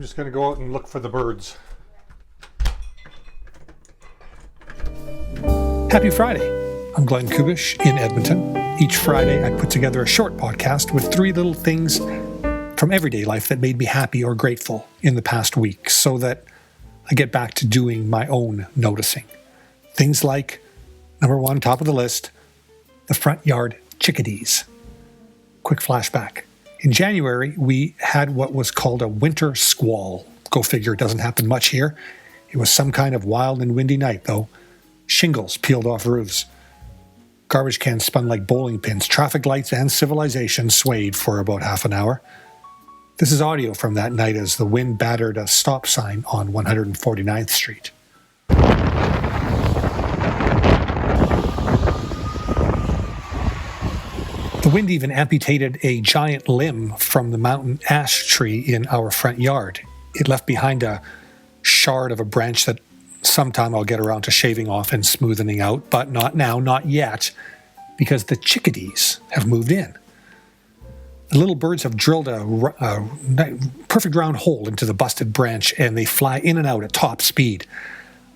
I'm just going to go out and look for the birds. Happy Friday. I'm Glenn Kubish in Edmonton. Each Friday I put together a short podcast with 3 little things from everyday life that made me happy or grateful in the past week so that I get back to doing my own noticing. Things like, number 1, top of the list, the front yard chickadees. Quick flashback. In January, we had what was called a winter squall. Go figure, it doesn't happen much here. It was some kind of wild and windy night, though. Shingles peeled off roofs. Garbage cans spun like bowling pins. Traffic lights and civilization swayed for about half an hour. This is audio from that night as the wind battered a stop sign on 149th Street. The wind even amputated a giant limb from the mountain ash tree in our front yard. It left behind a shard of a branch that sometime I'll get around to shaving off and smoothing out, but not now, not yet, because the chickadees have moved in. The little birds have drilled a perfect round hole into the busted branch, and they fly in and out at top speed.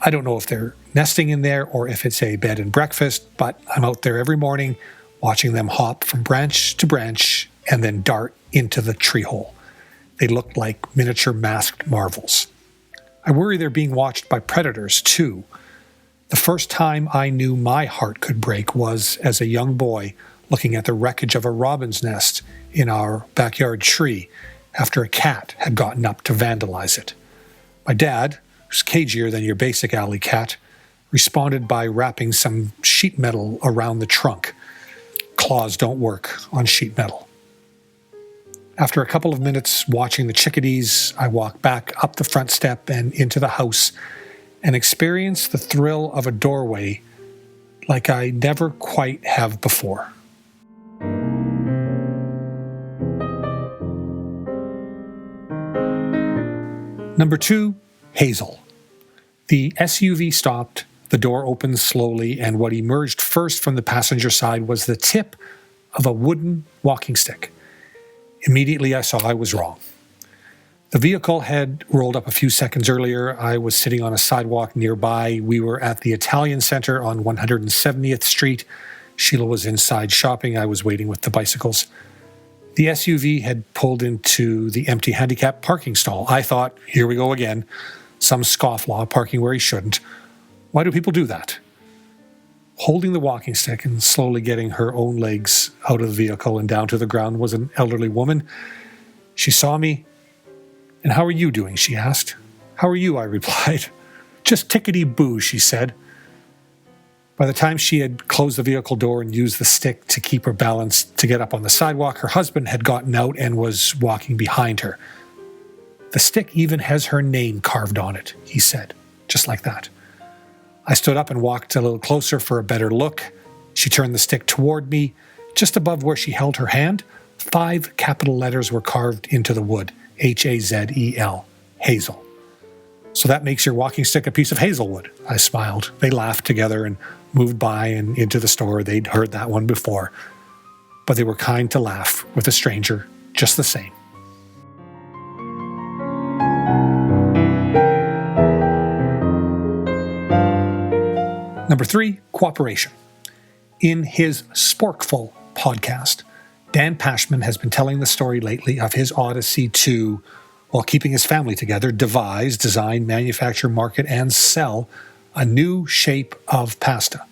I don't know if they're nesting in there or if it's a bed and breakfast, but I'm out there every morning watching them hop from branch to branch and then dart into the tree hole. They look like miniature masked marvels. I worry they're being watched by predators, too. The first time I knew my heart could break was as a young boy looking at the wreckage of a robin's nest in our backyard tree after a cat had gotten up to vandalize it. My dad, who's cagier than your basic alley cat, responded by wrapping some sheet metal around the trunk. Claws don't work on sheet metal. After a couple of minutes watching the chickadees, I walk back up the front step and into the house and experience the thrill of a doorway like I never quite have before. Number 2, Hazel. The SUV stopped, the door opened slowly, and what emerged first from the passenger side was the tip of a wooden walking stick. Immediately I saw I was wrong. The vehicle had rolled up a few seconds earlier. I was sitting on a sidewalk nearby. We were at the Italian Center on 170th Street. Sheila was inside shopping. I was waiting with the bicycles. The SUV had pulled into the empty handicap parking stall. I thought, here we go again. Some scofflaw parking where he shouldn't. Why do people do that? Holding the walking stick and slowly getting her own legs out of the vehicle and down to the ground was an elderly woman. She saw me. "And how are you doing?" she asked. "How are you?" I replied. "Just tickety-boo," she said. By the time she had closed the vehicle door and used the stick to keep her balance to get up on the sidewalk, her husband had gotten out and was walking behind her. "The stick even has her name carved on it," he said, just like that. I stood up and walked a little closer for a better look. She turned the stick toward me. Just above where she held her hand, 5 capital letters were carved into the wood. Hazel. Hazel. "So that makes your walking stick a piece of hazelwood," I smiled. They laughed together and moved by and into the store. They'd heard that one before. But they were kind to laugh with a stranger just the same. Number 3, cooperation. In his Sporkful podcast, Dan Pashman has been telling the story lately of his odyssey to, while keeping his family together, devise, design, manufacture, market, and sell a new shape of pasta.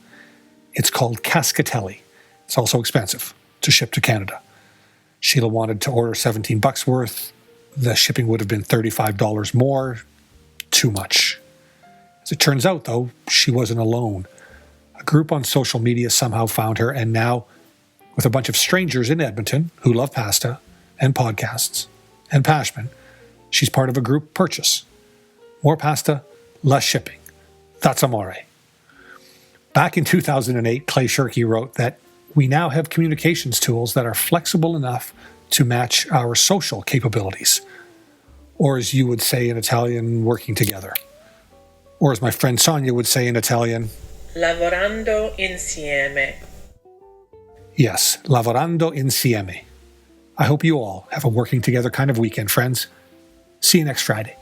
It's called cascatelli. It's also expensive to ship to Canada. Sheila wanted to order $17 worth. The shipping would have been $35 more. Too much. As it turns out, though, she wasn't alone. A group on social media somehow found her, and now, with a bunch of strangers in Edmonton who love pasta and podcasts and Pashman, she's part of a group purchase. More pasta, less shipping. That's amore. Back in 2008, Clay Shirky wrote that we now have communications tools that are flexible enough to match our social capabilities. Or as you would say in Italian, working together. Or as my friend Sonia would say in Italian, lavorando insieme. Yes, lavorando insieme. I hope you all have a working together kind of weekend, friends. See you next Friday.